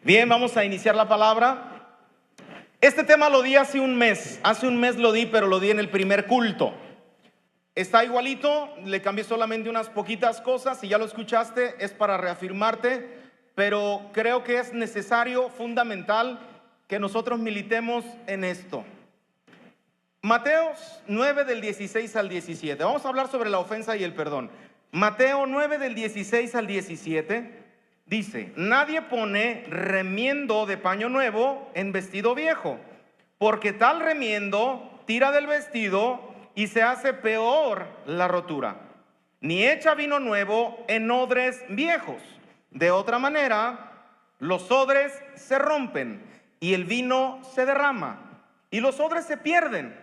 Bien, vamos a iniciar la palabra. Este tema lo di hace un mes lo di, pero lo di en el primer culto. Está igualito, le cambié solamente unas poquitas cosas. Si ya lo escuchaste, es para reafirmarte, pero creo que es necesario, fundamental, que nosotros militemos en esto. Mateo 9 del 16 al 17. Vamos a hablar sobre la ofensa y el perdón. Mateo 9 del 16 al 17 dice: nadie pone remiendo de paño nuevo en vestido viejo, porque tal remiendo tira del vestido y se hace peor la rotura. Ni echa vino nuevo en odres viejos. De otra manera, los odres se rompen y el vino se derrama y los odres se pierden.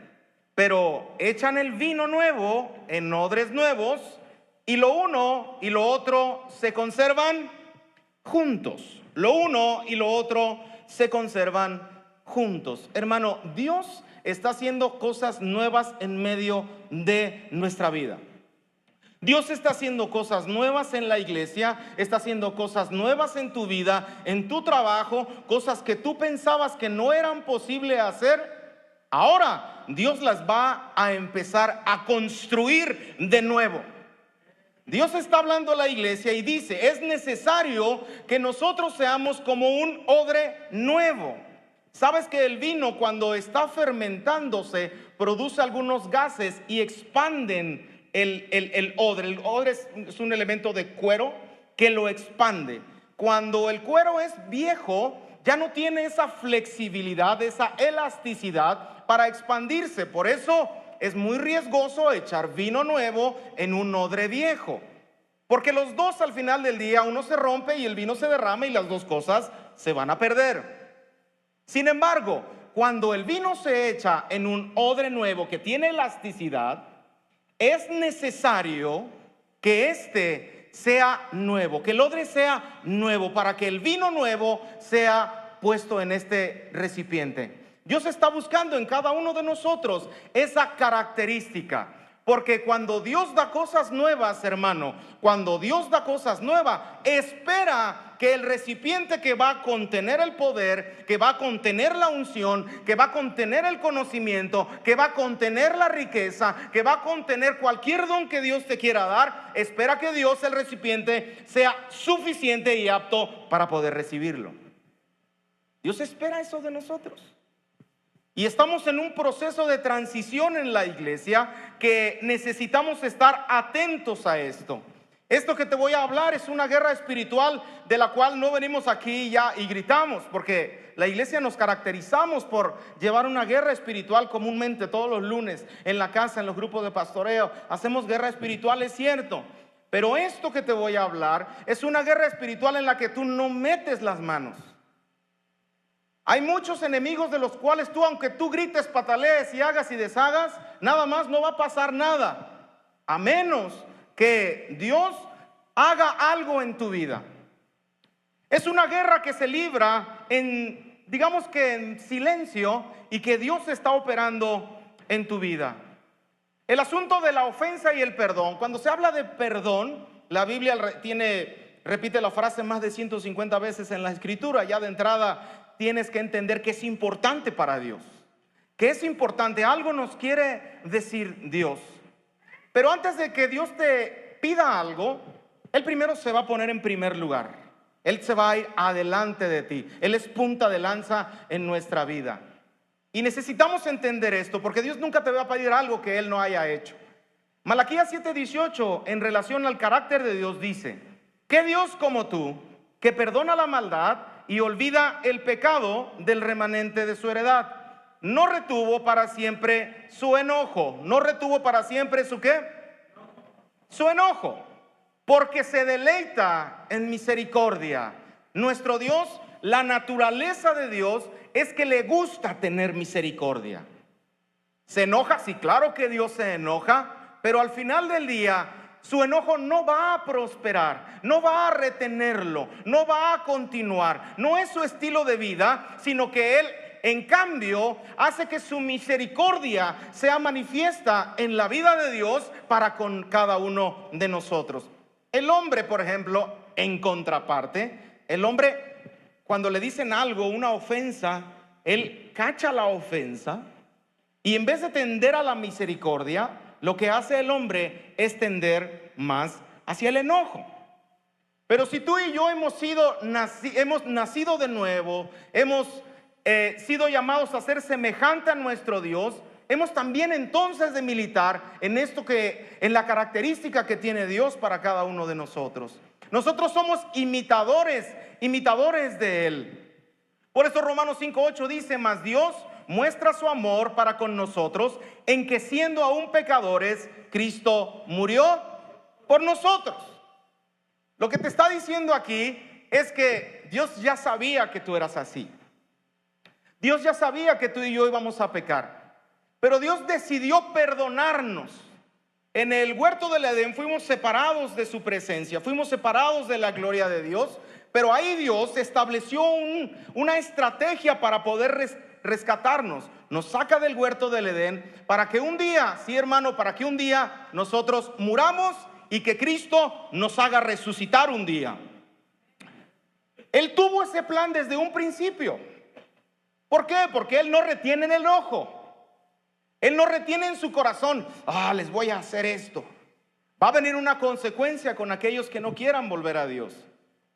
Pero echan el vino nuevo en odres nuevos, y lo uno y lo otro se conservan juntos. Lo uno y lo otro se conservan juntos. Hermano, Dios está haciendo cosas nuevas en medio de nuestra vida. Dios está haciendo cosas nuevas en la iglesia, está haciendo cosas nuevas en tu vida, en tu trabajo, cosas que tú pensabas que no eran posible hacer. Ahora Dios las va a empezar a construir de nuevo. Dios está hablando a la iglesia y dice: es necesario que nosotros seamos como un odre nuevo. Sabes que el vino, cuando está fermentándose, produce algunos gases y expanden el odre. El odre es un elemento de cuero que lo expande. Cuando el cuero es viejo, ya no tiene esa flexibilidad, esa elasticidad para expandirse. Por eso es muy riesgoso echar vino nuevo en un odre viejo, porque los dos, al final del día, uno se rompe y el vino se derrama y las dos cosas se van a perder. Sin embargo, cuando el vino se echa en un odre nuevo que tiene elasticidad, es necesario que este sea nuevo, que el odre sea nuevo, para que el vino nuevo sea puesto en este recipiente. Dios está buscando en cada uno de nosotros esa característica, porque cuando Dios da cosas nuevas, hermano, cuando Dios da cosas nuevas, espera que el recipiente que va a contener el poder, que va a contener la unción, que va a contener el conocimiento, que va a contener la riqueza, que va a contener cualquier don que Dios te quiera dar, espera que Dios, el recipiente, sea suficiente y apto para poder recibirlo. Dios espera eso de nosotros. Y estamos en un proceso de transición en la iglesia que necesitamos estar atentos a esto. Esto que te voy a hablar es una guerra espiritual de la cual no venimos aquí ya y gritamos, porque la iglesia nos caracterizamos por llevar una guerra espiritual comúnmente todos los lunes en la casa, en los grupos de pastoreo. Hacemos guerra espiritual, es cierto, pero esto que te voy a hablar es una guerra espiritual en la que tú no metes las manos. Hay muchos enemigos de los cuales tú, aunque tú grites, patalees y hagas y deshagas, nada más no va a pasar nada, a menos que Dios haga algo en tu vida. Es una guerra que se libra en, digamos que en silencio, y que Dios está operando en tu vida. El asunto de la ofensa y el perdón. Cuando se habla de perdón, la Biblia repite la frase más de 150 veces en la escritura. Ya de entrada tienes que entender que es importante para Dios, que es importante, algo nos quiere decir Dios. Pero antes de que Dios te pida algo, Él primero se va a poner en primer lugar. Él se va a ir adelante de ti. Él es punta de lanza en nuestra vida. Y necesitamos entender esto, porque Dios nunca te va a pedir algo que Él no haya hecho. Malaquías 7:18, en relación al carácter de Dios, dice: ¿qué Dios como tú, que perdona la maldad y olvida el pecado del remanente de su heredad? No retuvo para siempre su enojo. No retuvo para siempre su ¿qué? Su enojo, porque se deleita en misericordia. Nuestro Dios, la naturaleza de Dios es que le gusta tener misericordia. ¿Se enoja? Sí, claro que Dios se enoja, pero al final del día su enojo no va a prosperar, no va a retenerlo, no va a continuar. No es su estilo de vida, sino que Él, en cambio, hace que su misericordia sea manifiesta en la vida de Dios para con cada uno de nosotros. El hombre, por ejemplo, en contraparte, el hombre cuando le dicen algo, una ofensa, él cacha la ofensa y en vez de tender a la misericordia, lo que hace el hombre es tender más hacia el enojo. Pero si tú y yo hemos nacido de nuevo, hemos sido llamados a ser semejante a nuestro Dios, hemos también entonces de militar en la característica que tiene Dios para cada uno de nosotros. Nosotros somos imitadores de Él. Por eso Romanos 5:8 dice: mas Dios muestra su amor para con nosotros en que siendo aún pecadores, Cristo murió por nosotros. Lo que te está diciendo aquí es que Dios ya sabía que tú eras así. Dios ya sabía que tú y yo íbamos a pecar. Pero Dios decidió perdonarnos. En el huerto del Edén fuimos separados de su presencia, fuimos separados de la gloria de Dios. Pero ahí Dios estableció una estrategia para poder rescatarnos. Nos saca del huerto del Edén para que un día, sí hermano, para que un día nosotros muramos y que Cristo nos haga resucitar un día. Él tuvo ese plan desde un principio. ¿Por qué? Porque Él no retiene en el enojo. Él no retiene en su corazón: les voy a hacer esto. Va a venir una consecuencia con aquellos que no quieran volver a Dios.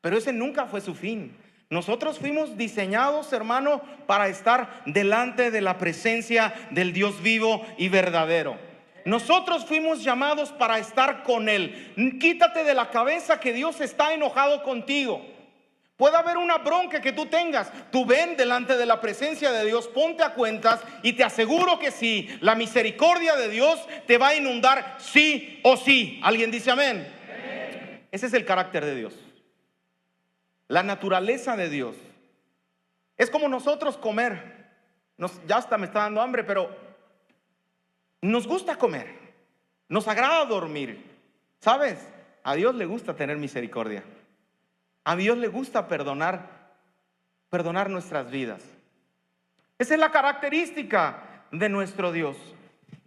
Pero ese nunca fue su fin. Nosotros fuimos diseñados, hermano, para estar delante de la presencia del Dios vivo y verdadero. Nosotros fuimos llamados para estar con Él. Quítate de la cabeza que Dios está enojado contigo. Puede haber una bronca que tú tengas. Tú ven delante de la presencia de Dios, ponte a cuentas y te aseguro que sí, la misericordia de Dios te va a inundar sí o sí. ¿Alguien dice amén? Amén. Ese es el carácter de Dios. La naturaleza de Dios. Es como nosotros comer. Ya hasta me está dando hambre, pero nos gusta comer, nos agrada dormir. ¿Sabes? A Dios le gusta tener misericordia. A Dios le gusta perdonar nuestras vidas. Esa es la característica de nuestro Dios.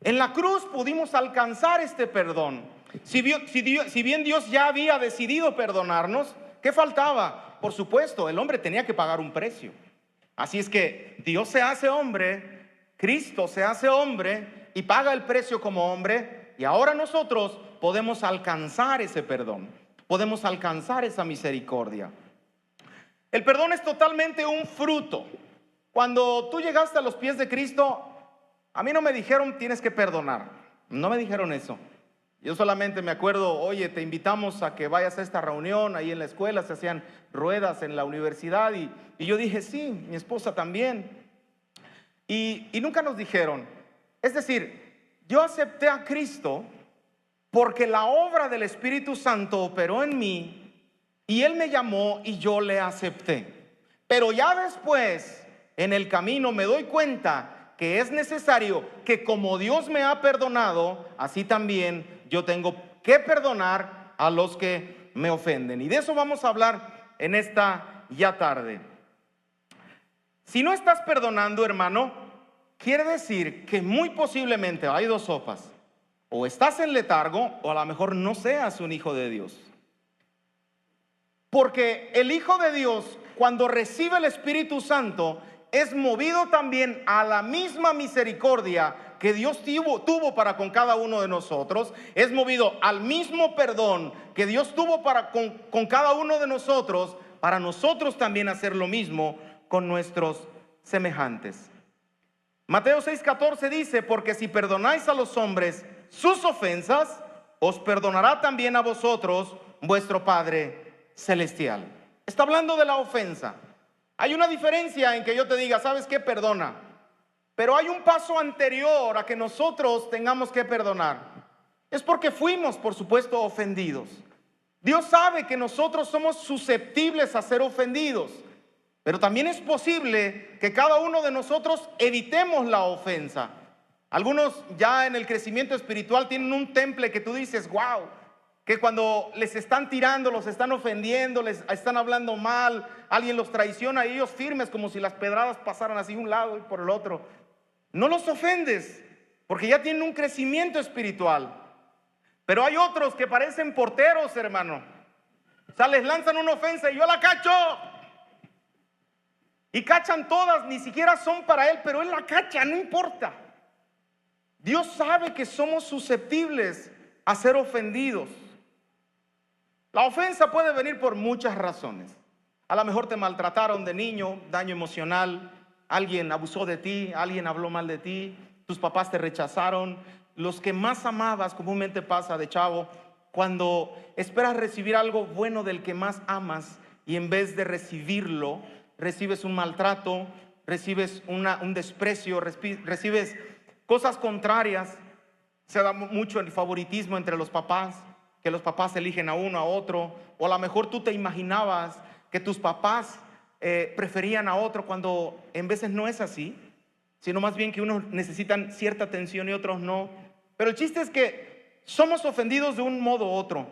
En la cruz pudimos alcanzar este perdón. Si bien Dios ya había decidido perdonarnos, ¿qué faltaba? Por supuesto, el hombre tenía que pagar un precio. Así es que Dios se hace hombre, Cristo se hace hombre y paga el precio como hombre, y ahora nosotros podemos alcanzar ese perdón, podemos alcanzar esa misericordia. El perdón es totalmente un fruto. Cuando tú llegaste a los pies de Cristo, a mí no me dijeron tienes que perdonar, no me dijeron eso. Yo solamente me acuerdo: oye, te invitamos a que vayas a esta reunión. Ahí en la escuela se hacían ruedas en la universidad y yo dije sí, mi esposa también. Y nunca nos dijeron. Es decir, yo acepté a Cristo porque la obra del Espíritu Santo operó en mí y Él me llamó y yo le acepté. Pero ya después, en el camino, me doy cuenta que es necesario que como Dios me ha perdonado, así también yo tengo que perdonar a los que me ofenden. Y de eso vamos a hablar en esta ya tarde. Si no estás perdonando, hermano, quiere decir que muy posiblemente hay dos sopas: o estás en letargo, o a lo mejor no seas un hijo de Dios. Porque el Hijo de Dios, cuando recibe el Espíritu Santo, es movido también a la misma misericordia que Dios tuvo para con cada uno de nosotros. Es movido al mismo perdón que Dios tuvo con cada uno de nosotros, para nosotros también hacer lo mismo con nuestros semejantes. Mateo 6:14 dice: porque si perdonáis a los hombres sus ofensas, os perdonará también a vosotros vuestro Padre celestial. Está hablando de la ofensa. Hay una diferencia en que yo te diga: ¿sabes qué? Perdona. Pero hay un paso anterior a que nosotros tengamos que perdonar. Es porque fuimos, por supuesto, ofendidos. Dios sabe que nosotros somos susceptibles a ser ofendidos, pero también es posible que cada uno de nosotros evitemos la ofensa. Algunos ya en el crecimiento espiritual tienen un temple que tú dices: wow, que cuando les están tirando, los están ofendiendo, les están hablando mal, alguien los traiciona, y ellos firmes como si las pedradas pasaran así de un lado y por el otro. No los ofendes porque ya tienen un crecimiento espiritual. Pero hay otros que parecen porteros, hermano. O sea, les lanzan una ofensa y yo la cacho. Y cachan todas, ni siquiera son para él, pero él la cacha, no importa. Dios sabe que somos susceptibles a ser ofendidos. La ofensa puede venir por muchas razones. A lo mejor te maltrataron de niño, daño emocional, alguien abusó de ti, alguien habló mal de ti, tus papás te rechazaron. Los que más amabas, comúnmente pasa de chavo, cuando esperas recibir algo bueno del que más amas y en vez de recibirlo, recibes un maltrato, recibes un desprecio, recibes cosas contrarias. Se da mucho el favoritismo entre los papás, que los papás eligen a uno, a otro, o a lo mejor tú te imaginabas que tus papás preferían a otro cuando en veces no es así, sino más bien que unos necesitan cierta atención y otros no. Pero el chiste es que somos ofendidos de un modo u otro.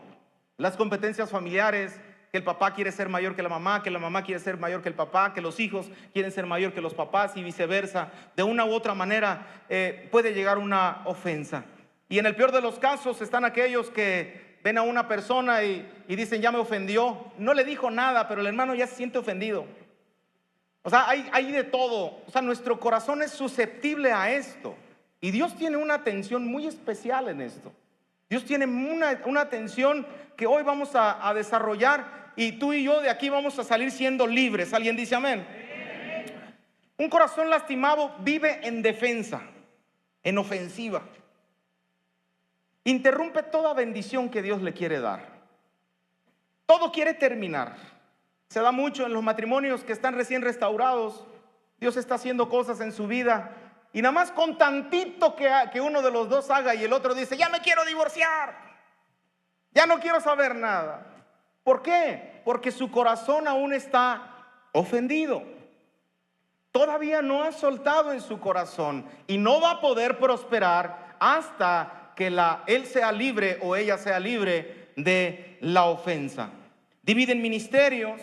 Las competencias familiares, que el papá quiere ser mayor que la mamá quiere ser mayor que el papá, que los hijos quieren ser mayor que los papás y viceversa. De una u otra manera puede llegar una ofensa. Y en el peor de los casos están aquellos que ven a una persona y dicen, ya me ofendió. No le dijo nada, pero el hermano ya se siente ofendido. O sea, hay de todo. O sea, nuestro corazón es susceptible a esto. Y Dios tiene una atención muy especial en esto. Dios tiene una atención que hoy vamos a desarrollar, y tú y yo de aquí vamos a salir siendo libres. ¿Alguien dice amén? Un corazón lastimado vive en defensa, en ofensiva. Interrumpe toda bendición que Dios le quiere dar. Todo quiere terminar. Se da mucho en los matrimonios que están recién restaurados. Dios está haciendo cosas en su vida y nada más con tantito que uno de los dos haga y el otro dice, ya me quiero divorciar, ya no quiero saber nada. ¿Por qué? Porque su corazón aún está ofendido. Todavía no ha soltado en su corazón y no va a poder prosperar hasta que él sea libre o ella sea libre de la ofensa. Dividen ministerios,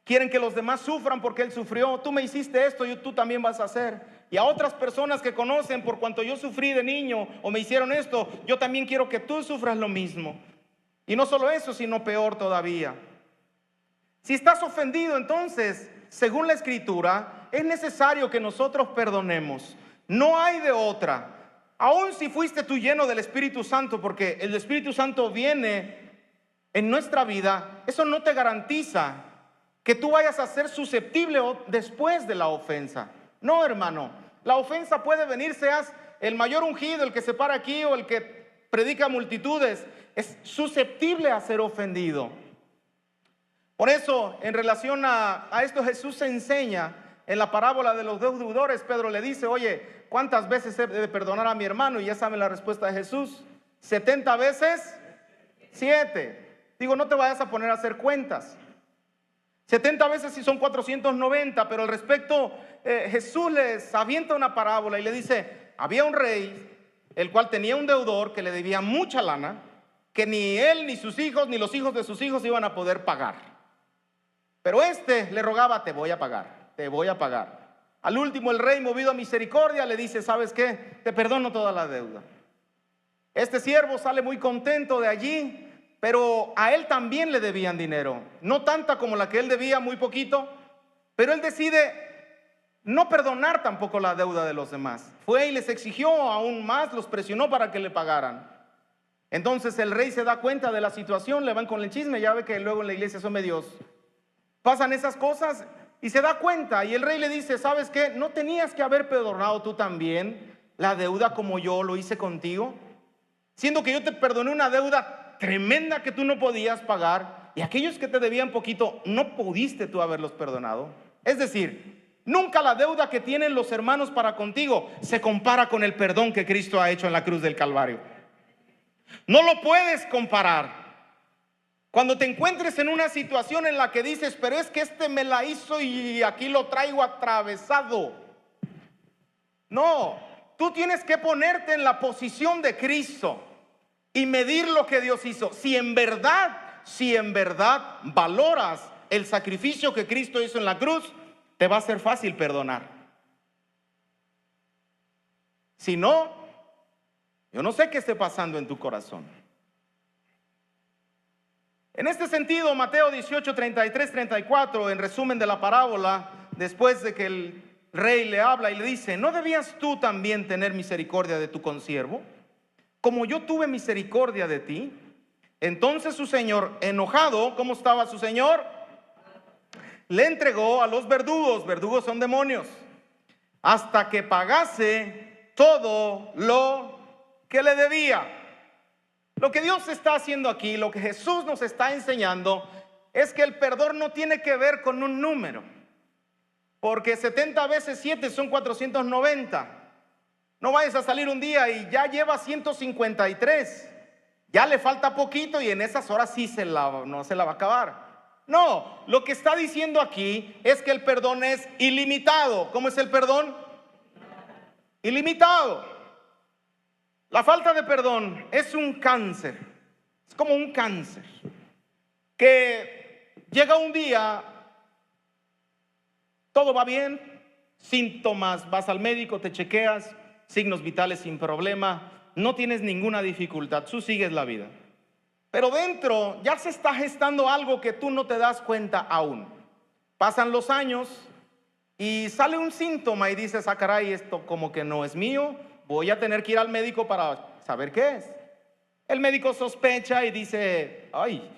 quieren que los demás sufran porque él sufrió. Tú me hiciste esto y tú también vas a hacer. Y a otras personas que conocen, por cuanto yo sufrí de niño o me hicieron esto, yo también quiero que tú sufras lo mismo. Y no solo eso, sino peor todavía. Si estás ofendido, entonces, según la Escritura, es necesario que nosotros perdonemos. No hay de otra. Aun si fuiste tú lleno del Espíritu Santo, porque el Espíritu Santo viene en nuestra vida, eso no te garantiza que tú vayas a ser susceptible después de la ofensa. No, hermano, la ofensa puede venir, seas el mayor ungido, el que se para aquí o el que predica a multitudes, es susceptible a ser ofendido. Por eso, en relación a esto, Jesús enseña en la parábola de los dos deudores. Pedro le dice, oye, ¿cuántas veces he de perdonar a mi hermano? Y ya saben la respuesta de Jesús, 70 veces 7. Digo, no te vayas a poner a hacer cuentas. 70 veces sí son 490, pero al respecto Jesús les avienta una parábola y le dice, había un rey, el cual tenía un deudor que le debía mucha lana, que ni él, ni sus hijos, ni los hijos de sus hijos iban a poder pagar. Pero le rogaba, te voy a pagar, te voy a pagar. Al último el rey, movido a misericordia, le dice, ¿sabes qué? Te perdono toda la deuda. Este siervo sale muy contento de allí, pero a él también le debían dinero, no tanta como la que él debía, muy poquito, pero él decide no perdonar tampoco la deuda de los demás. Fue y les exigió aún más, los presionó para que le pagaran. Entonces el rey se da cuenta de la situación, le van con el chisme, ya ve que luego en la iglesia son medios, pasan esas cosas y se da cuenta, y el rey le dice, ¿sabes qué? ¿No tenías que haber perdonado tú también la deuda como yo lo hice contigo? Siendo que yo te perdoné una deuda tremenda que tú no podías pagar, y aquellos que te debían poquito, no pudiste tú haberlos perdonado. Es decir, nunca la deuda que tienen los hermanos para contigo se compara con el perdón que Cristo ha hecho en la cruz del Calvario. No lo puedes comparar. Cuando te encuentres en una situación en la que dices, pero es que este me la hizo y aquí lo traigo atravesado. No, tú tienes que ponerte en la posición de Cristo y medir lo que Dios hizo. Si en verdad valoras el sacrificio que Cristo hizo en la cruz, te va a ser fácil perdonar. Si no, yo no sé qué esté pasando en tu corazón. En este sentido, Mateo 18, 33, 34, en resumen de la parábola, después de que el rey le habla y le dice: ¿no debías tú también tener misericordia de tu consiervo, como yo tuve misericordia de ti? Entonces su señor, enojado, ¿cómo estaba su señor? Le entregó a los verdugos. Verdugos son demonios, hasta que pagase todo lo que le debía. Lo que Dios está haciendo aquí, lo que Jesús nos está enseñando, es que el perdón no tiene que ver con un número, porque 70 veces 7 son 490. No vayas a salir un día y ya lleva 153, ya le falta poquito y en esas horas sí no se la va a acabar. No, lo que está diciendo aquí es que el perdón es ilimitado. ¿Cómo es el perdón? Ilimitado. La falta de perdón es un cáncer, es como un cáncer que llega un día, todo va bien, síntomas, vas al médico, te chequeas, signos vitales sin problema, no tienes ninguna dificultad, tú sigues la vida. Pero dentro ya se está gestando algo que tú no te das cuenta aún. Pasan los años y sale un síntoma y dices: ah, caray, esto como que no es mío, voy a tener que ir al médico para saber qué es. El médico sospecha y dice: ay,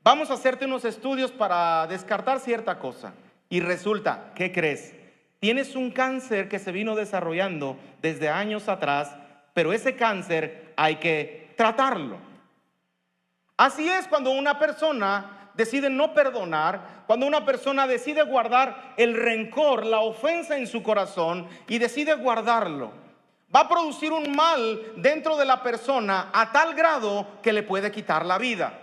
vamos a hacerte unos estudios para descartar cierta cosa. Y resulta, ¿qué crees? Tienes un cáncer que se vino desarrollando desde años atrás, pero ese cáncer hay que tratarlo. Así es cuando una persona decide no perdonar, cuando una persona decide guardar el rencor, la ofensa en su corazón y decide guardarlo. Va a producir un mal dentro de la persona a tal grado que le puede quitar la vida.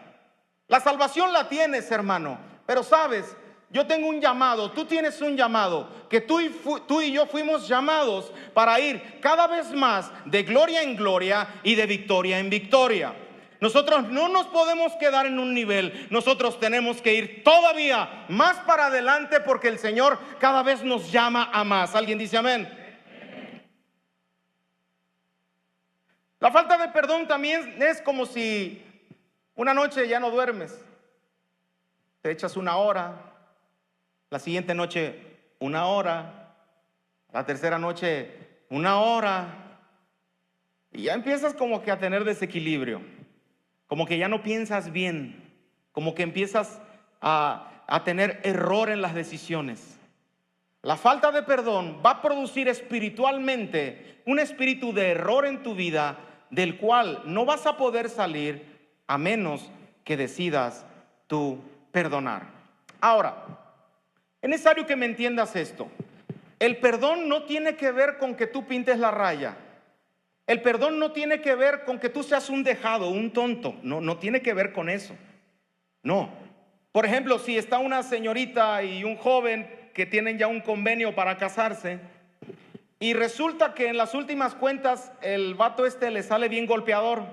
La salvación la tienes, hermano, pero sabes, yo tengo un llamado, tú tienes un llamado, que tú y yo fuimos llamados para ir cada vez más de gloria en gloria y de victoria en victoria. Nosotros no nos podemos quedar en un nivel, nosotros tenemos que ir todavía más para adelante, porque el Señor cada vez nos llama a más. ¿Alguien dice amén? La falta de perdón también es como si una noche ya no duermes, te echas una hora, la siguiente noche una hora, la tercera noche una hora, y ya empiezas como que a tener desequilibrio, como que ya no piensas bien, como que empiezas a tener error en las decisiones. La falta de perdón va a producir espiritualmente un espíritu de error en tu vida, del cual no vas a poder salir a menos que decidas tú perdonar. Ahora, es necesario que me entiendas esto. El perdón no tiene que ver con que tú pintes la raya. El perdón no tiene que ver con que tú seas un dejado, un tonto. No tiene que ver con eso. No. Por ejemplo, si está una señorita y un joven que tienen ya un convenio para casarse, y resulta que en las últimas cuentas el vato le sale bien golpeador.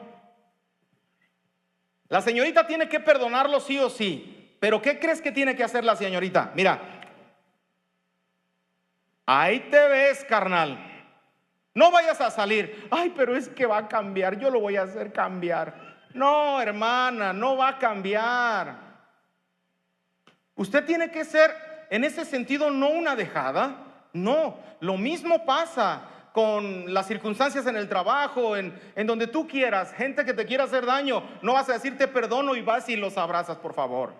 La señorita tiene que perdonarlo sí o sí. Pero ¿qué crees que tiene que hacer la señorita? Mira, ahí te ves, carnal. No vayas a salir: ay, pero es que va a cambiar, yo lo voy a hacer cambiar. No, hermana, no va a cambiar. Usted tiene que ser, en ese sentido, no una dejada. No, lo mismo pasa con las circunstancias en el trabajo, en donde tú quieras, gente que te quiera hacer daño. No vas a decir te perdono y vas y los abrazas, por favor.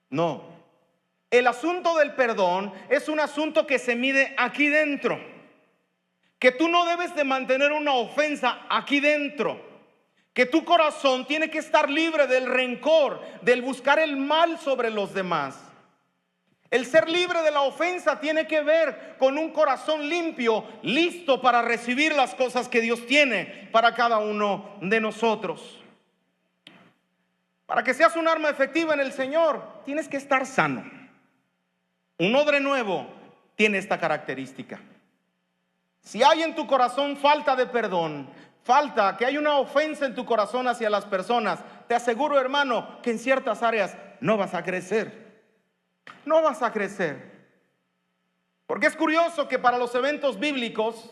No. El asunto del perdón es un asunto que se mide aquí dentro. Que tú no debes de mantener una ofensa aquí dentro. Que tu corazón tiene que estar libre del rencor, del buscar el mal sobre los demás. El ser libre de la ofensa tiene que ver con un corazón limpio, listo para recibir las cosas que Dios tiene para cada uno de nosotros. Para que seas un arma efectiva en el Señor, tienes que estar sano. Un odre nuevo tiene esta característica. Si hay en tu corazón falta de perdón, falta que hay una ofensa en tu corazón hacia las personas, te aseguro, hermano, que en ciertas áreas no vas a crecer. No vas a crecer. Porque es curioso que para los eventos bíblicos,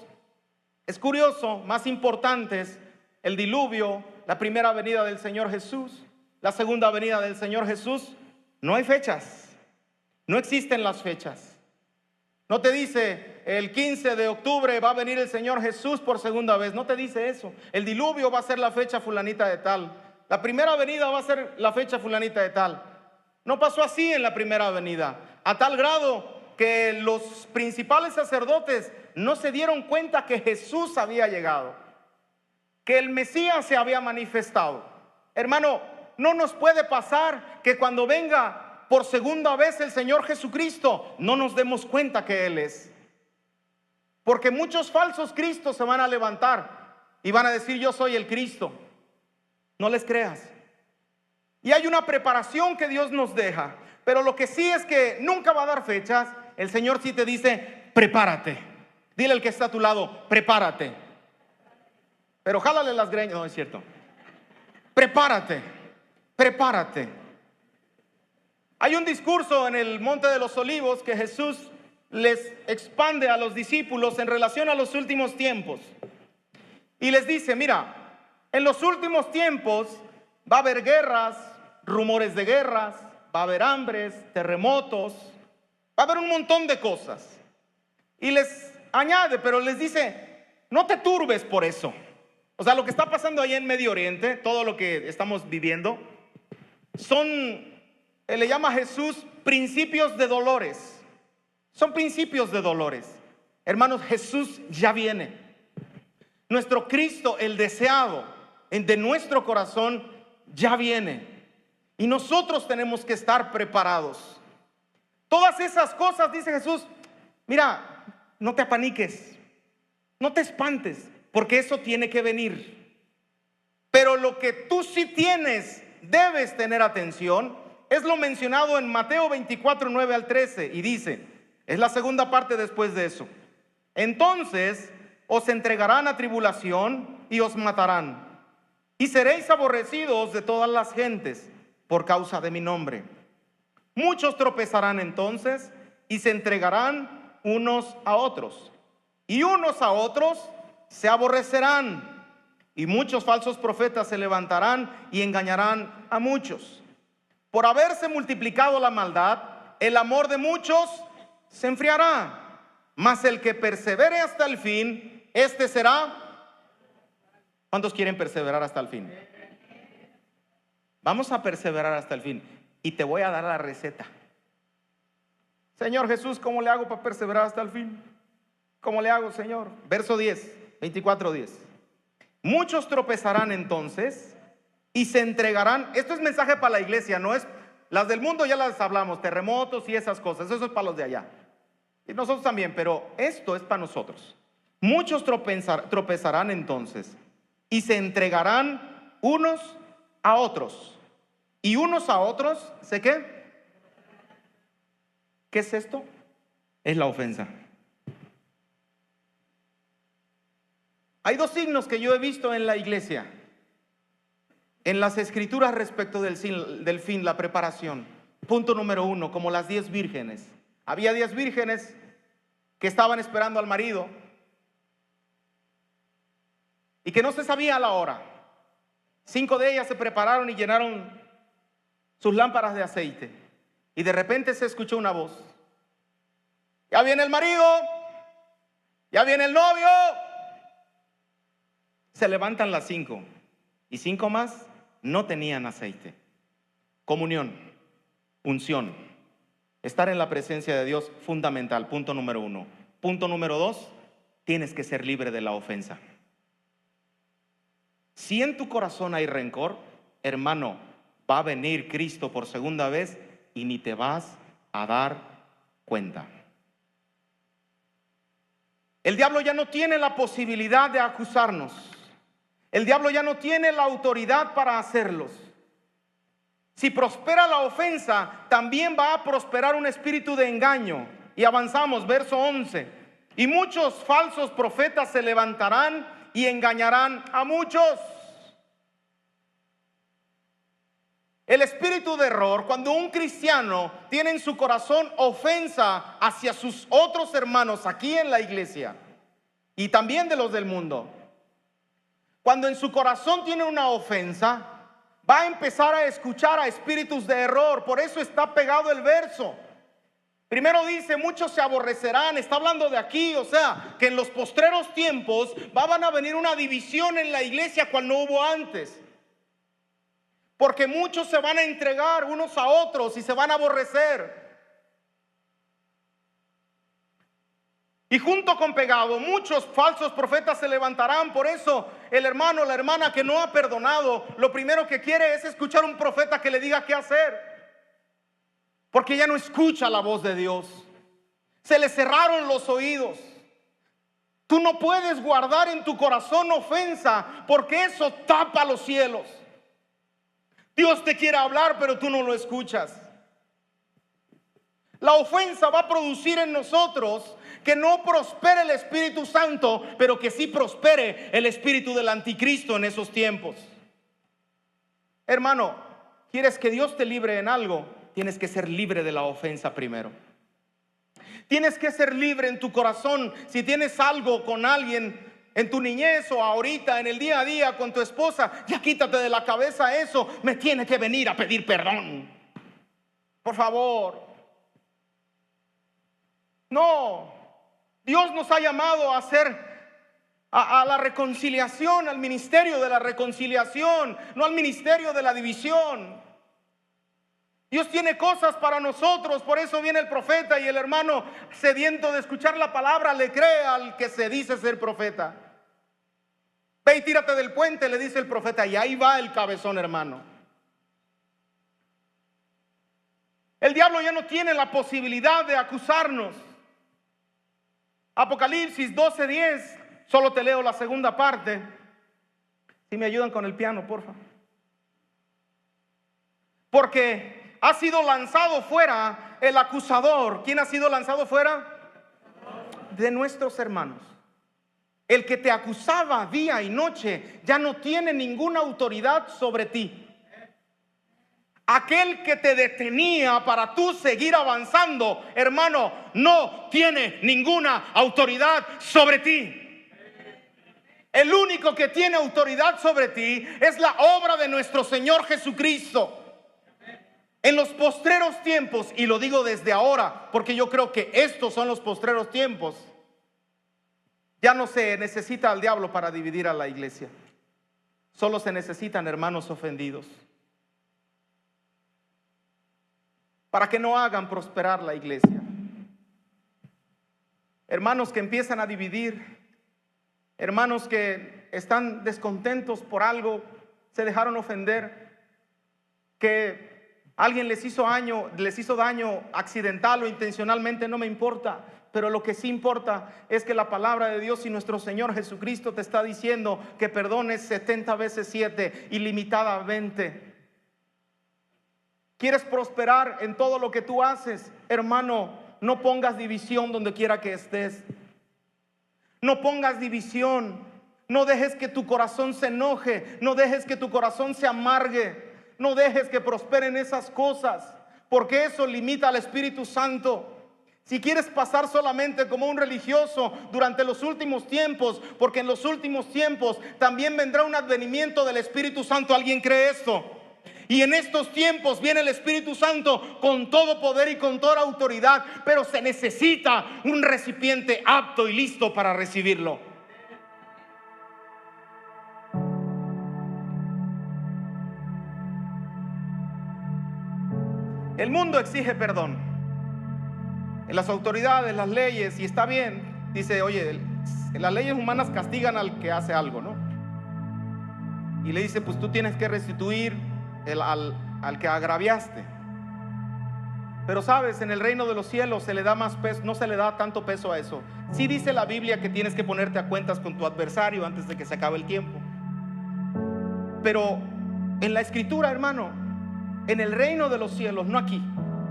es curioso, más importantes, el diluvio, la primera venida del Señor Jesús, la segunda venida del Señor Jesús, no hay fechas. No existen las fechas. No te dice el 15 de octubre va a venir el Señor Jesús por segunda vez. No te dice eso. El diluvio va a ser la fecha fulanita de tal. La primera venida va a ser la fecha fulanita de tal. No pasó así en la primera venida. A tal grado que los principales sacerdotes no se dieron cuenta que Jesús había llegado, que el Mesías se había manifestado. Hermano, no nos puede pasar que cuando venga por segunda vez el Señor Jesucristo no nos demos cuenta que Él es. Porque muchos falsos cristos se van a levantar y van a decir: yo soy el Cristo. No les creas. Y hay una preparación que Dios nos deja. Pero lo que sí es que nunca va a dar fechas. El Señor sí te dice: prepárate. Dile al que está a tu lado: prepárate. Pero jálale las greñas. No es cierto. Prepárate. Prepárate. Hay un discurso en el Monte de los Olivos que Jesús les expande a los discípulos en relación a los últimos tiempos. Y les dice: mira, en los últimos tiempos va a haber guerras, rumores de guerras, va a haber hambres, terremotos, va a haber un montón de cosas. Y les añade, pero les dice: no te turbes por eso. O sea, lo que está pasando ahí en Medio Oriente, todo lo que estamos viviendo, le llama Jesús principios de dolores. Son principios de dolores. Hermanos, Jesús ya viene. Nuestro Cristo, el deseado de nuestro corazón, ya viene. Y nosotros tenemos que estar preparados. Todas esas cosas, dice Jesús, mira, no te apaniques, no te espantes, porque eso tiene que venir. Pero lo que tú sí tienes, debes tener atención, es lo mencionado en Mateo 24, 9 al 13, y dice, es la segunda parte después de eso: entonces os entregarán a tribulación y os matarán, y seréis aborrecidos de todas las gentes por causa de mi nombre. Muchos tropezarán entonces y se entregarán unos a otros, y unos a otros se aborrecerán, y muchos falsos profetas se levantarán y engañarán a muchos. Por haberse multiplicado la maldad, el amor de muchos se enfriará, mas el que persevere hasta el fin, este será. ¿Cuántos quieren perseverar hasta el fin? Vamos a perseverar hasta el fin. Y te voy a dar la receta. Señor Jesús, ¿cómo le hago para perseverar hasta el fin? ¿Cómo le hago, Señor? Verso 10, 24:10. Muchos tropezarán entonces y se entregarán. Esto es mensaje para la iglesia, no es las del mundo, ya las hablamos, terremotos y esas cosas, eso es para los de allá. Y nosotros también, pero esto es para nosotros. Muchos tropezarán entonces y se entregarán unos a otros. Y unos a otros, ¿sé qué? ¿Qué es esto? Es la ofensa. Hay dos signos que yo he visto en la iglesia, en las escrituras respecto del fin, la preparación. Punto número 1, como las 10 vírgenes. Había 10 vírgenes que estaban esperando al marido y que no se sabía la hora. 5 de ellas se prepararon y llenaron sus lámparas de aceite. Y de repente se escuchó una voz: ya viene el marido, ya viene el novio. Se levantan las 5 y 5 más no tenían aceite. Comunión, unción, estar en la presencia de Dios, fundamental. Punto número 1. Punto número 2, tienes que ser libre de la ofensa. Si en tu corazón hay rencor, hermano, va a venir Cristo por segunda vez y ni te vas a dar cuenta. El diablo ya no tiene la posibilidad de acusarnos. El diablo ya no tiene la autoridad para hacerlos. Si prospera la ofensa, también va a prosperar un espíritu de engaño. Y avanzamos, verso 11. Y muchos falsos profetas se levantarán y engañarán a muchos. El espíritu de error, cuando un cristiano tiene en su corazón ofensa hacia sus otros hermanos aquí en la iglesia y también de los del mundo, cuando en su corazón tiene una ofensa, va a empezar a escuchar a espíritus de error. Por eso está pegado el verso. Primero dice, muchos se aborrecerán. Está hablando de aquí, o sea, que en los postreros tiempos van a venir una división en la iglesia cual no hubo antes. Porque muchos se van a entregar unos a otros y se van a aborrecer. Y junto con pegado, muchos falsos profetas se levantarán. Por eso el hermano o la hermana que no ha perdonado, lo primero que quiere es escuchar un profeta que le diga qué hacer. Porque ya no escucha la voz de Dios. Se le cerraron los oídos. Tú no puedes guardar en tu corazón ofensa, porque eso tapa los cielos. Dios te quiere hablar, pero tú no lo escuchas. La ofensa va a producir en nosotros que no prospere el Espíritu Santo, pero que sí prospere el espíritu del anticristo en esos tiempos. Hermano, ¿quieres que Dios te libre en algo? Tienes que ser libre de la ofensa primero. Tienes que ser libre en tu corazón. Si tienes algo con alguien en tu niñez o ahorita en el día a día con tu esposa, ya quítate de la cabeza eso. Me tiene que venir a pedir perdón. Por favor. No. Dios nos ha llamado a hacer a la reconciliación, al ministerio de la reconciliación, no al ministerio de la división. Dios tiene cosas para nosotros, por eso viene el profeta y el hermano sediento de escuchar la palabra le cree al que se dice ser profeta. Ve y tírate del puente, le dice el profeta, y ahí va el cabezón, hermano. El diablo ya no tiene la posibilidad de acusarnos. Apocalipsis 12:10, solo te leo la segunda parte. Si me ayudan con el piano, por favor. Porque ha sido lanzado fuera el acusador. ¿Quién ha sido lanzado fuera? De nuestros hermanos. El que te acusaba día y noche ya no tiene ninguna autoridad sobre ti. Aquel que te detenía para tú seguir avanzando, hermano, no tiene ninguna autoridad sobre ti. El único que tiene autoridad sobre ti es la obra de nuestro Señor Jesucristo. En los postreros tiempos, y lo digo desde ahora, porque yo creo que estos son los postreros tiempos, ya no se necesita al diablo para dividir a la iglesia. Solo se necesitan hermanos ofendidos, para que no hagan prosperar la iglesia. Hermanos que empiezan a dividir, hermanos que están descontentos por algo, se dejaron ofender, que alguien les hizo daño accidental o intencionalmente, no me importa. Pero lo que sí importa es que la palabra de Dios y nuestro Señor Jesucristo te está diciendo que perdones 70 veces 7, ilimitadamente. ¿Quieres prosperar en todo lo que tú haces? Hermano, no pongas división donde quiera que estés. No pongas división. No dejes que tu corazón se enoje. No dejes que tu corazón se amargue. No dejes que prosperen esas cosas, porque eso limita al Espíritu Santo. Si quieres pasar solamente como un religioso durante los últimos tiempos, porque en los últimos tiempos también vendrá un advenimiento del Espíritu Santo. ¿Alguien cree esto? Y en estos tiempos viene el Espíritu Santo con todo poder y con toda autoridad, pero se necesita un recipiente apto y listo para recibirlo. El mundo exige perdón. En las autoridades, las leyes, y está bien, dice, oye, las leyes humanas castigan al que hace algo, ¿no? Y le dice, pues tú tienes que restituir al que agraviaste. Pero sabes, en el reino de los cielos se le da más peso, no se le da tanto peso a eso. Sí dice la Biblia que tienes que ponerte a cuentas con tu adversario antes de que se acabe el tiempo. Pero en la Escritura, hermano, en el reino de los cielos, no aquí,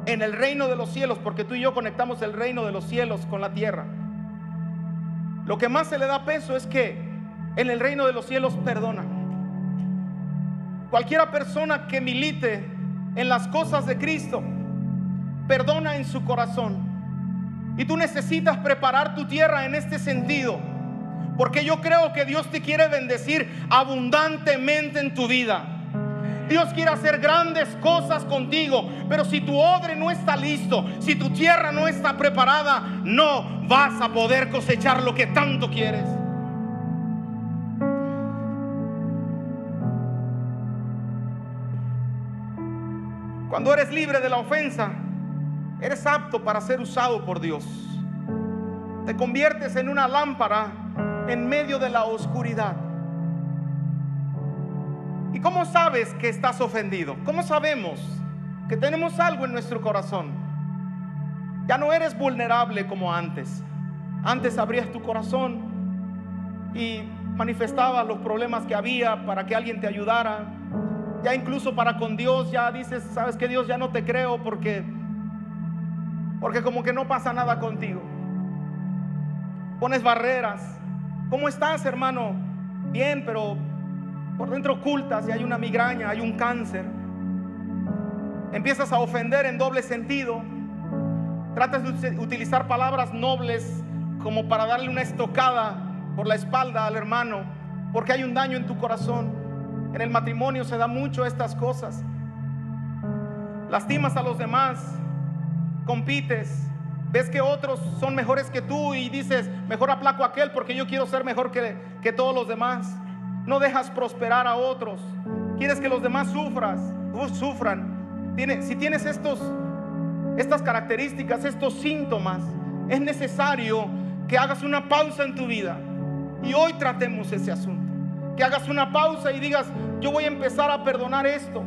en el reino de los cielos, porque tú y yo conectamos el reino de los cielos con la tierra. Lo que más se le da peso es que en el reino de los cielos perdona. Cualquiera persona que milite en las cosas de Cristo perdona en su corazón. Y tú necesitas preparar tu tierra en este sentido, porque yo creo que Dios te quiere bendecir abundantemente en tu vida. Dios quiere hacer grandes cosas contigo, pero si tu odre no está listo, si tu tierra no está preparada, no vas a poder cosechar lo que tanto quieres. Cuando eres libre de la ofensa, eres apto para ser usado por Dios. Te conviertes en una lámpara en medio de la oscuridad. ¿Y cómo sabes que estás ofendido? ¿Cómo sabemos que tenemos algo en nuestro corazón? Ya no eres vulnerable como antes. Antes abrías tu corazón y manifestabas los problemas que había para que alguien te ayudara. Ya incluso para con Dios ya dices, ¿sabes qué, Dios? Ya no te creo porque como que no pasa nada contigo. Pones barreras. ¿Cómo estás, hermano? Bien, pero por dentro ocultas y hay una migraña, hay un cáncer. Empiezas a ofender en doble sentido. Tratas de utilizar palabras nobles como para darle una estocada por la espalda al hermano, porque hay un daño en tu corazón. En el matrimonio se da mucho estas cosas. Lastimas a los demás, compites, ves que otros son mejores que tú y dices, mejor aplaco a aquel porque yo quiero ser mejor que todos los demás. No dejas prosperar a otros, quieres que los demás sufran. Si tienes estas características, estos síntomas, es necesario que hagas una pausa en tu vida. Y hoy tratemos ese asunto. Que hagas una pausa y digas, yo voy a empezar a perdonar esto.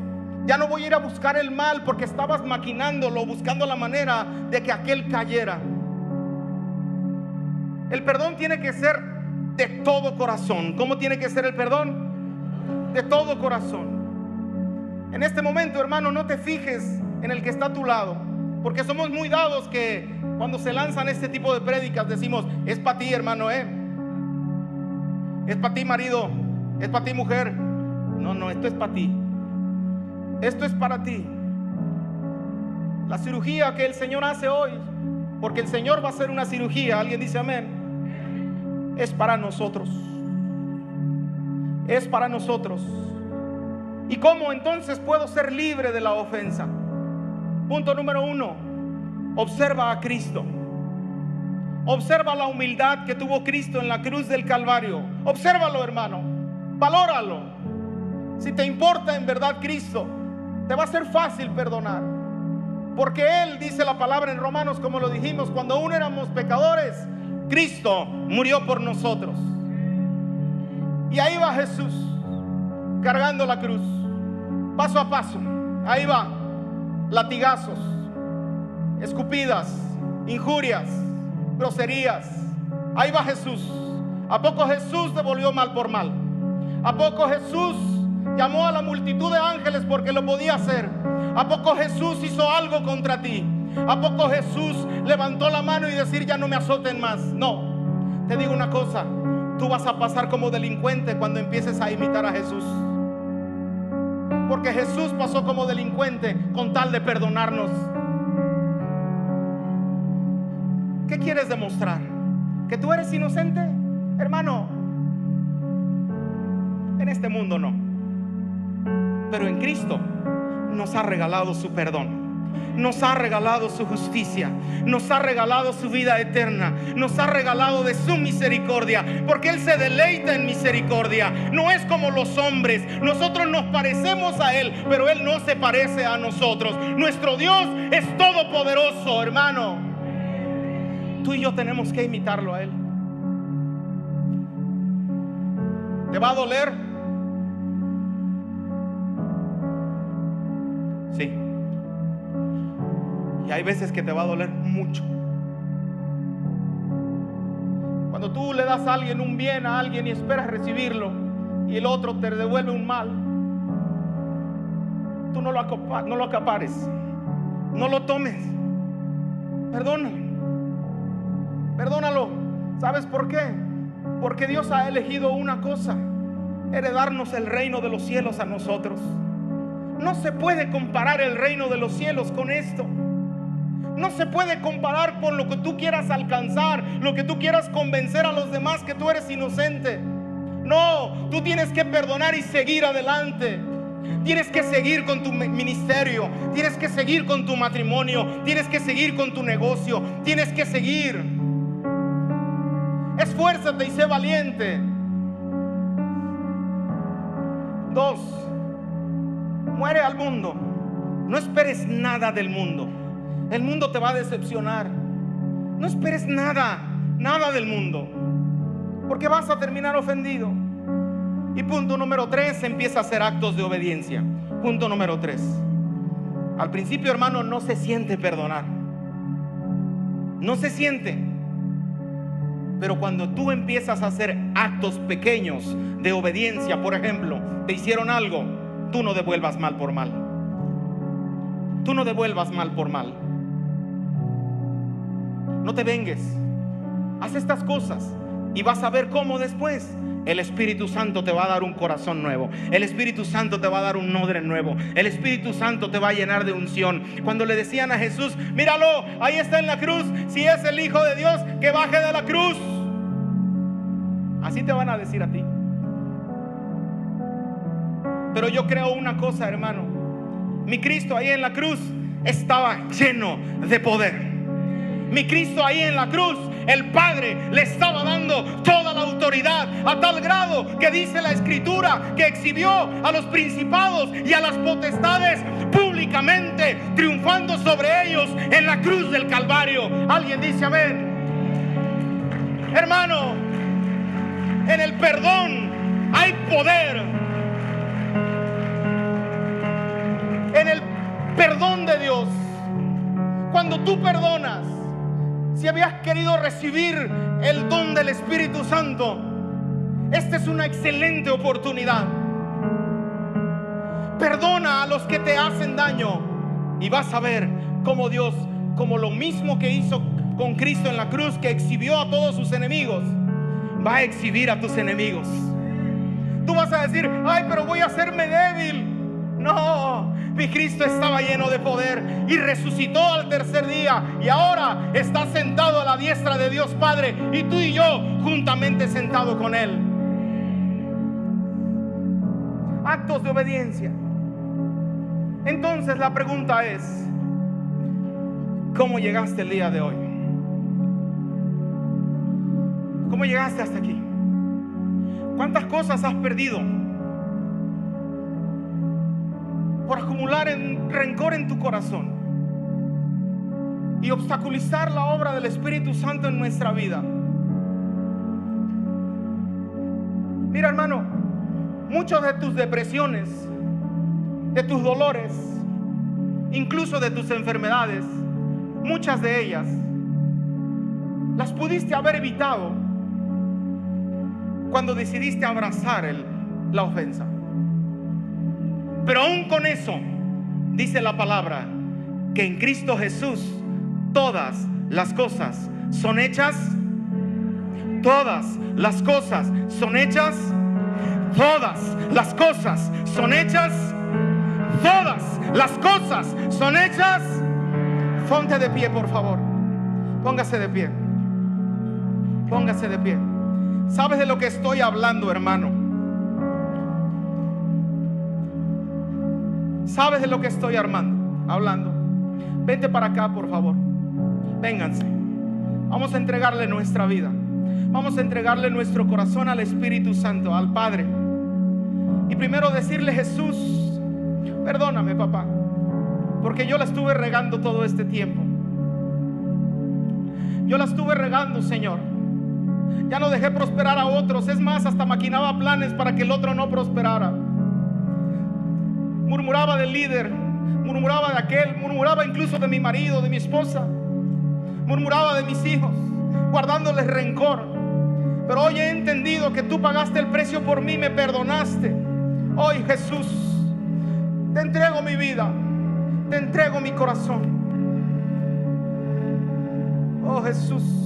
Ya no voy a ir a buscar el mal porque estabas maquinándolo, buscando la manera de que aquel cayera. El perdón tiene que ser de todo corazón. ¿Cómo tiene que ser el perdón? De todo corazón. En este momento, hermano, no te fijes en el que está a tu lado, porque somos muy dados que cuando se lanzan este tipo de prédicas decimos, es para ti, hermano, es para ti, marido, es para ti, mujer. No, esto es para ti. Esto es para ti. La cirugía que el Señor hace hoy, porque el Señor va a hacer una cirugía, alguien dice amén, es para nosotros. Es para nosotros. ¿Y cómo entonces puedo ser libre de la ofensa? Punto número 1, observa a Cristo. Observa la humildad que tuvo Cristo en la cruz del Calvario. Obsérvalo, hermano, valóralo. Si te importa en verdad Cristo, te va a ser fácil perdonar, porque Él, dice la palabra en Romanos, como lo dijimos, cuando aún éramos pecadores, Cristo murió por nosotros. Y ahí va Jesús cargando la cruz, paso a paso. Ahí va, latigazos, escupidas, injurias, groserías. Ahí va Jesús. ¿A poco Jesús devolvió mal por mal? ¿A poco Jesús llamó a la multitud de ángeles porque lo podía hacer? ¿A poco Jesús hizo algo contra ti? ¿A poco Jesús levantó la mano y decir, ya no me azoten más? No, te digo una cosa, tú vas a pasar como delincuente cuando empieces a imitar a Jesús, porque Jesús pasó como delincuente con tal de perdonarnos. ¿Qué quieres demostrar? ¿Que tú eres inocente? Hermano, en este mundo no, pero en Cristo nos ha regalado su perdón, nos ha regalado su justicia, nos ha regalado su vida eterna, nos ha regalado de su misericordia, porque Él se deleita en misericordia. No es como los hombres, nosotros nos parecemos a Él, pero Él no se parece a nosotros. Nuestro Dios es todopoderoso, hermano. Tú y yo tenemos que imitarlo a Él. ¿Te va a doler? Sí. Y hay veces que te va a doler mucho. Cuando tú le das a alguien un bien a alguien y esperas recibirlo y el otro te devuelve un mal, tú no lo acapares, no lo tomes. Perdónalo. ¿Sabes por qué? Porque Dios ha elegido una cosa: heredarnos el reino de los cielos a nosotros. No se puede comparar el reino de los cielos con esto. No se puede comparar con lo que tú quieras alcanzar, lo que tú quieras convencer a los demás que tú eres inocente. No, tú tienes que perdonar y seguir adelante. Tienes que seguir con tu ministerio, tienes que seguir con tu matrimonio, tienes que seguir con tu negocio, tienes que seguir. Esfuérzate y sé valiente. 2, muere al mundo. No esperes nada del mundo. El mundo te va a decepcionar. No esperes nada del mundo, porque vas a terminar ofendido. Y punto número 3, empieza a hacer actos de obediencia. Punto número 3. Al principio, hermano, no se siente perdonar. No se siente. Pero cuando tú empiezas a hacer actos pequeños de obediencia, por ejemplo, te hicieron algo, tú no devuelvas mal por mal. Tú no devuelvas mal por mal. No te vengues. Haz estas cosas y vas a ver cómo después el Espíritu Santo te va a dar un corazón nuevo. El Espíritu Santo te va a dar un odre nuevo. El Espíritu Santo te va a llenar de unción. Cuando le decían a Jesús: míralo, ahí está en la cruz, si es el Hijo de Dios, que baje de la cruz. Así te van a decir a ti. Pero yo creo una cosa, hermano. Mi Cristo ahí en la cruz estaba lleno de poder. Mi Cristo ahí en la cruz, el Padre le estaba dando toda la autoridad, a tal grado que dice la Escritura que exhibió a los principados y a las potestades públicamente, triunfando sobre ellos en la cruz del Calvario. Alguien dice amén. Hermano, en el perdón hay poder. En el perdón de Dios, cuando tú perdonas, si habías querido recibir el don del Espíritu Santo, esta es una excelente oportunidad. Perdona a los que te hacen daño y vas a ver cómo Dios, como lo mismo que hizo con Cristo en la cruz, que exhibió a todos sus enemigos, va a exhibir a tus enemigos. Tú vas a decir: ay, pero voy a hacerme débil. No, mi Cristo estaba lleno de poder y resucitó al tercer día, y ahora está sentado a la diestra de Dios Padre, y tú y yo juntamente sentados con Él. Actos de obediencia. Entonces la pregunta es: ¿cómo llegaste el día de hoy? ¿Cómo llegaste hasta aquí? ¿Cuántas cosas has perdido por acumular rencor en tu corazón y obstaculizar la obra del Espíritu Santo en nuestra vida? Mira, hermano, muchas de tus depresiones, de tus dolores, incluso de tus enfermedades, muchas de ellas las pudiste haber evitado cuando decidiste abrazar la ofensa. Pero aún con eso, dice la palabra que en Cristo Jesús todas las cosas son hechas. Todas las cosas son hechas. Todas las cosas son hechas. Todas las cosas son hechas. Ponte de pie, por favor. Póngase de pie. Póngase de pie. ¿Sabes de lo que estoy hablando, hermano? ¿Sabes de lo que estoy hablando? Vente para acá, por favor. Vénganse. Vamos a entregarle nuestra vida. Vamos a entregarle nuestro corazón al Espíritu Santo, al Padre. Y primero decirle: Jesús, perdóname, papá, porque yo la estuve regando todo este tiempo. Yo la estuve regando, Señor. Ya no dejé prosperar a otros. Es más, hasta maquinaba planes para que el otro no prosperara. Murmuraba del líder, murmuraba de aquel, murmuraba incluso de mi marido, de mi esposa, murmuraba de mis hijos, guardándoles rencor. Pero hoy he entendido que tú pagaste el precio por mí, me perdonaste. Hoy, Jesús, te entrego mi vida, te entrego mi corazón. Oh, Jesús.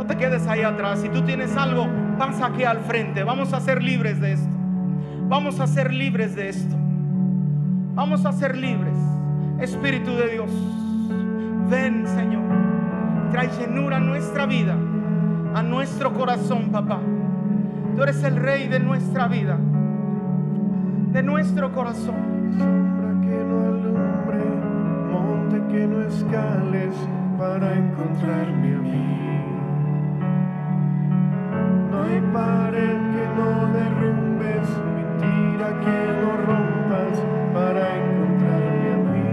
Te quedes ahí atrás. Si tú tienes algo, pasa aquí al frente. Vamos a ser libres de esto. Vamos a ser libres de esto. Vamos a ser libres. Espíritu de Dios, ven, Señor. trae llenura a nuestra vida, a nuestro corazón, papá. Tú eres el Rey de nuestra vida, de nuestro corazón. Sombra que no alumbre, monte que no escales para encontrarme a mí. No hay pared que no derrumbes, mentira que no rompas para encontrarme a mí.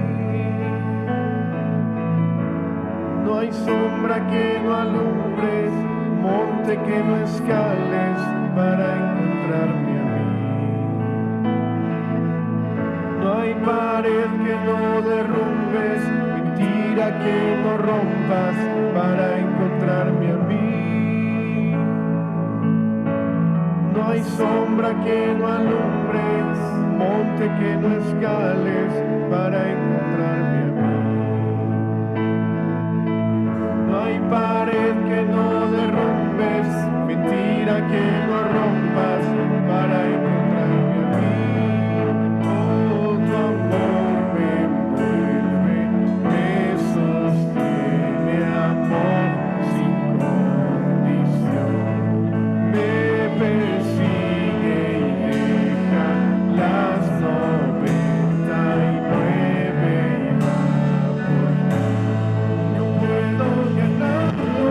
No hay sombra que no alumbres, monte que no escales para encontrarme a mí. No hay pared que no derrumbes, mentira que no rompas para encontrarme a mí. No hay sombra que no alumbres, monte que no escales para encontrarme a mí. No hay pared que no derrumbes, mentira que no rompas para encontrarme a mí. Oh, tu amor me envuelve, me sostiene, amor sin condición. Me persigue y deja las 99 y va por mí. No puedo ganarlo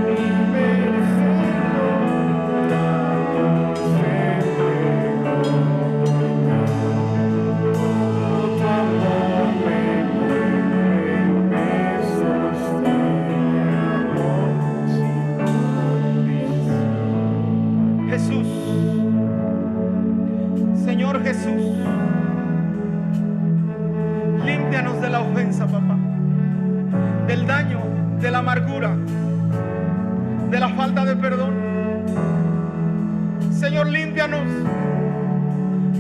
ni merecerlo, todo se entregó por mí. Oh, tu amor me envuelve, me sostiene, amor sin condición. Jesús, Señor Jesús, límpianos de la ofensa, papá, del daño, de la amargura, de la falta de perdón. Señor, límpianos,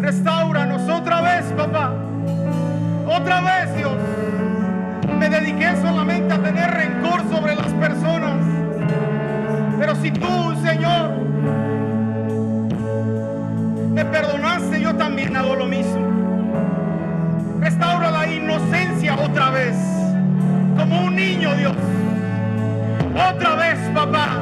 restáuranos otra vez, papá, otra vez, Dios. Me dediqué solamente a tener rencor sobre las personas, pero si tú, Señor, me perdonaste, yo también hago lo mismo. Restaura la inocencia otra vez, como un niño, Dios. Otra vez, papá.